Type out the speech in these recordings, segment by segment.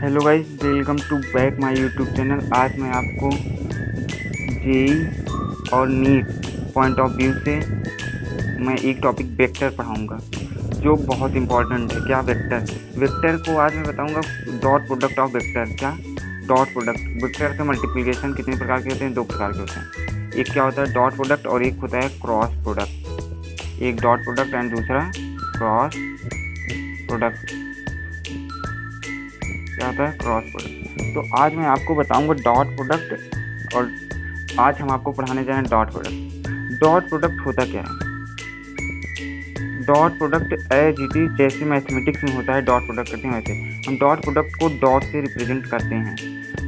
Hello guys, welcome to back my YouTube channel. आज मैं आपको जेई और नीट पॉइंट ऑफ व्यू से मैं एक टॉपिक वेक्टर पढ़ाऊंगा जो बहुत इंपॉर्टेंट है। क्या वेक्टर को आज मैं बताऊंगा डॉट प्रोडक्ट ऑफ वेक्टर। क्या डॉट प्रोडक्ट? वेक्टर का मल्टीप्लिकेशन कितने प्रकार के होते हैं? दो प्रकार के होते हैं। एक क्या होता है डॉट प्रोडक्ट और एक होता है क्रॉस प्रोडक्ट। एक डॉट प्रोडक्ट एंड दूसरा क्रॉस प्रोडक्ट। क्या होता है क्रॉस प्रोडक्ट। तो आज मैं आपको बताऊंगा डॉट प्रोडक्ट और आज हम आपको पढ़ाने जा रहे हैं डॉट प्रोडक्ट। डॉट प्रोडक्ट होता क्या है? Dot product as it is जैसे मैथमेटिक्स में होता है डॉट प्रोडक्ट करते हैं वैसे हम डॉट प्रोडक्ट को डॉट से रिप्रेजेंट करते हैं।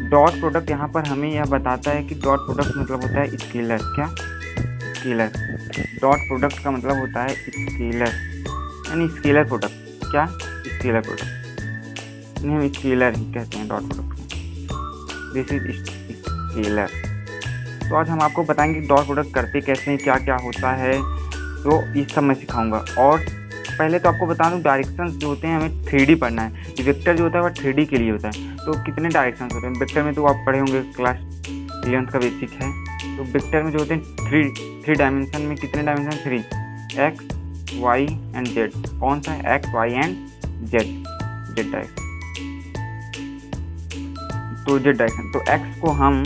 डॉट प्रोडक्ट यहाँ पर हमें यह बताता है कि डॉट प्रोडक्ट मतलब होता है स्केलर। क्या? स्केलर। डॉट प्रोडक्ट का मतलब होता है स्केलर यानी स्केलर प्रोडक्ट। क्या? स्केलर प्रोडक्ट हम स्केलर ही कहते हैं डॉट प्रोडक्ट को। This is scalar. तो आज हम आपको बताएंगे डॉट प्रोडक्ट करते कैसे हैं, क्या क्या होता है, तो इस सब मैं सिखाऊंगा। और पहले तो आपको बता दूं डायरेक्शंस जो होते हैं हमें 3D पढ़ना है। वेक्टर जो होता है वह 3D के लिए होता है। तो कितने डायरेक्शंस होते हैं वेक्टर में? तो आप पढ़े होंगे, क्लास 11th का बेसिक है। तो वेक्टर में जो होते हैं थ्री डायमेंशन में कितने dimension? 3, X Y and Z. कौन सा? X Y and Z direction. तो जेड डायरेक्शन। तो एक्स को हम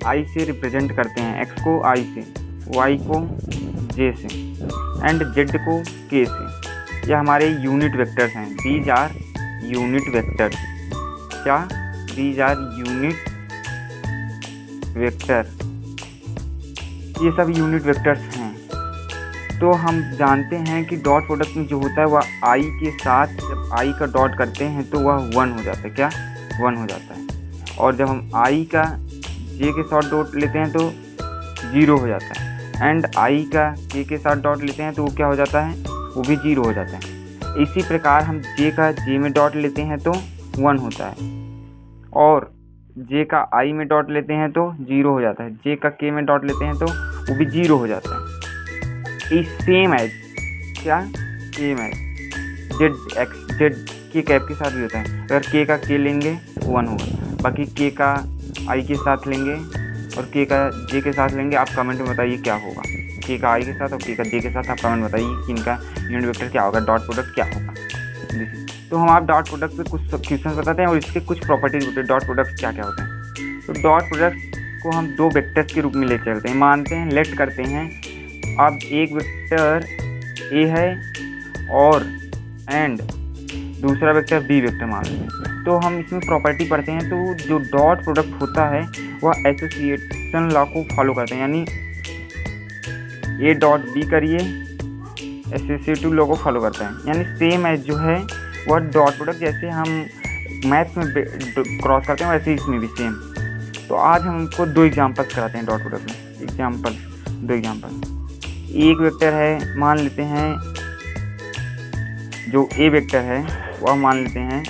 आई से रिप्रेजेंट करते हैं, एक्स को आई से, वाई को जे से एंड जेड को के से। यह हमारे यूनिट वेक्टर्स हैं। These are unit vectors. क्या? These are unit vector. ये सब यूनिट वेक्टर्स हैं। तो हम जानते हैं कि डॉट प्रोडक्ट में जो होता है वह आई के साथ, जब आई का डॉट करते हैं तो वह 1 हो जाता है। क्या? 1 हो जाता है। और जब हम आई का जे के साथ डॉट लेते हैं तो 0 हो जाता है। एंड आई का के के साथ डॉट लेते हैं तो वो क्या हो जाता है? वो भी 0 हो जाता है। इसी प्रकार हम जे का जे में डॉट लेते हैं तो 1 होता है और जे का आई में डॉट लेते हैं तो 0 हो जाता है। जे का के में डॉट लेते हैं तो वो भी 0 हो जाता है। इस सेम एज क्या? सेम एज जेड के कैप के साथ भी होता है। अगर के का के लेंगे 1 होगा, बाकी के का आई के साथ लेंगे और के का जे के साथ लेंगे। आप कमेंट में बताइए क्या होगा। के का आई के साथ और के का जे के साथ आप कमेंट में बताइए कि इनका यूनिट वेक्टर क्या होगा, डॉट प्रोडक्ट क्या होगा। तो हम आप डॉट प्रोडक्ट पे कुछ क्वेश्चन बताते हैं और इसके कुछ प्रॉपर्टीज होते हैं। डॉट प्रोडक्ट क्या क्या होते हैं? तो डॉट प्रोडक्ट को हम 2 वेक्टर्स के रूप में ले चलते हैं, मानते हैं, लेट करते हैं। अब एक वेक्टर ए है और एंड दूसरा वेक्टर बी वेक्टर मान लेते हैं। तो हम इसमें प्रॉपर्टी पढ़ते हैं। तो जो डॉट प्रोडक्ट होता है वह एसोसिएशन लॉ को फॉलो करते हैं, यानी ए डॉट बी करिए एसोसिएटिव लॉ को फॉलो करता है। यानी सेम एज जो है वह डॉट प्रोडक्ट जैसे हम मैथ्स में क्रॉस करते हैं वैसे इसमें भी सेम। तो आज हम हमको 2 एग्जाम्पल्स कराते हैं डॉट प्रोडक्ट में। 2 एग्जाम्पल। एक वेक्टर है, मान लेते हैं जो ए वेक्टर है वह मान लेते हैं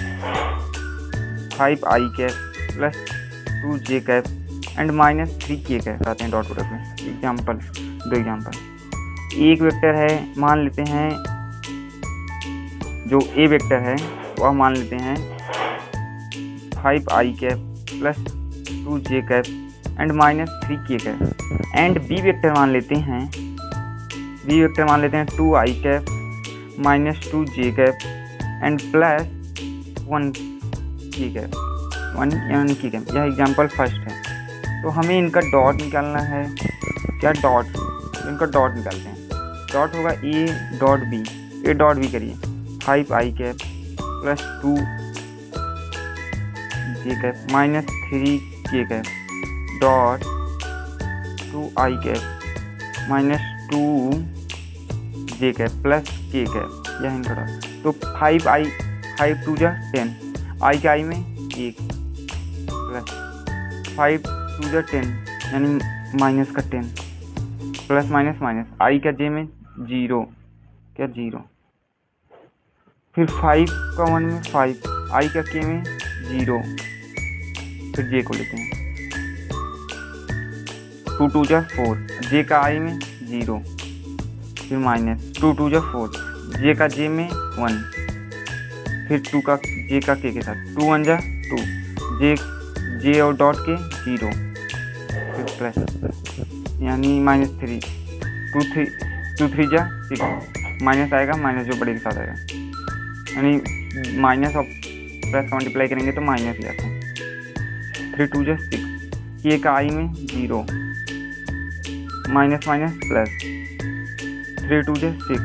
5i cap plus 2j cap and minus 3k cap आते हैं डॉट प्रोडक्ट में। Example 2 example. एक वेक्टर है, मान लेते हैं जो ए वेक्टर है वह मान लेते हैं 5i cap plus 2j cap and minus 3k cap and B vector मान लेते हैं 2i cap minus 2j cap and plus 1k cap 1k cap. यह एग्जाम्पल फर्स्ट है। तो हमें इनका डॉट निकालना है। क्या? डॉट। इनका डॉट निकालते हैं। डॉट होगा A dot B. A dot B करिए 5i cap plus 2j cap minus 3k cap dot 2i cap minus 2j cap plus k cap. यह इनका डॉट। तो 5 2 जा 10, आई के आई में 1 प्लस 5 2 जा 10 यानी माइनस का 10 प्लस माइनस माइनस आई का जे में 0। क्या? 0। फिर 5 का 1 में 5, आई का के में 0, फिर जे को लेते हैं 2 2 जा 4, जे का आई में 0, फिर माइनस 2 2 जा 4, जे का जे में 1, फिर 2 का जे का के साथ 2 1 जा 2, जे और डॉट के 0 फिर प्लस यानी -3, 2 3 जा 6, माइनस आएगा, माइनस जो बड़े के साथ आएगा, यानी माइनस और प्लस का मल्टीप्लाई करेंगे तो माइनस ही आता है। 3 2 जा 6, के का आई में 0, माइनस माइनस प्लस, 3 2 जा 6,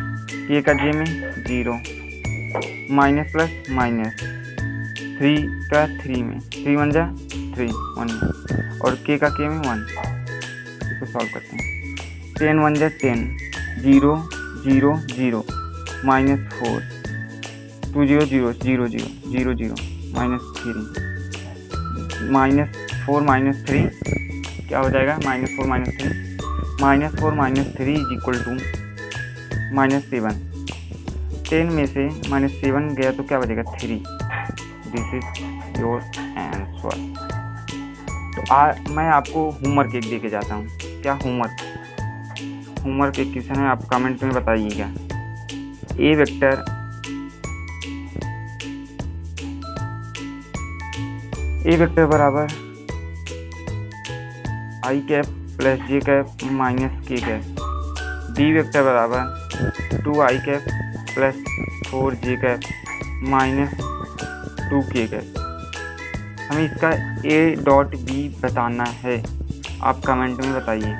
के का जे में 0, माइनस प्लस माइनस, 3 का 3 में, 3 1 जा 3 1 और के का के में 1। इसको सॉल्व करते हैं। 10 1 जा 10, 0 0 0, -4, 2 0 0 0 0 0 0, -3, -4 -3 क्या हो जाएगा, -4 -3, -4 -3 इज इक्वल टू -7। 10 में से -7 गया तो क्या बचेगा 3। This is your answer. तो मैं आपको होमवर्क एक दे के जाता हूँ। क्या होमवर्क एक क्वेश्चन है, आप कमेंट में बताइएगा। ए वेक्टर बराबर आई कैप प्लस जे कैप माइनस के कैप। बी वेक्टर बराबर 2 आई कैप प्लस 4 जे कैप माइनस 2 के कैप। हमें इसका ए डॉट बी बताना है, आप कमेंट में बताइए।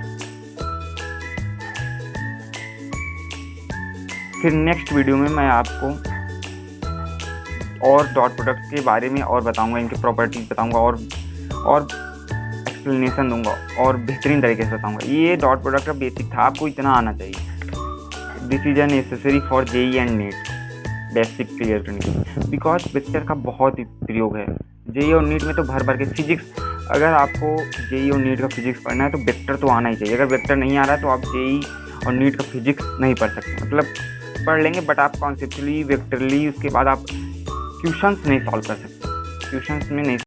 फिर नेक्स्ट वीडियो में मैं आपको और डॉट प्रोडक्ट के बारे में और बताऊंगा, इनके प्रॉपर्टीज बताऊंगा और एक्सप्लेनेशन दूंगा और बेहतरीन तरीके से बताऊंगा। ये डॉट प्रोडक्ट का बेसिक था, आपको इतना आना चाहिए। This is necessary for JEE and NEET, basic clear करने के, बिकॉज वेक्टर का बहुत ही प्रयोग है जेई और नीट में। तो भर के फिजिक्स, अगर आपको जेई और नीट का फिजिक्स पढ़ना है तो वेक्टर तो आना ही चाहिए। अगर वेक्टर नहीं आ रहा है तो आप जेई और नीट का फिजिक्स नहीं पढ़ सकते। मतलब पढ़ लेंगे बट आप कॉन्सेप्चुअली वेक्टरली उसके बाद आप क्वेश्चंस नहीं सॉल्व कर सकते, क्वेश्चंस में नहीं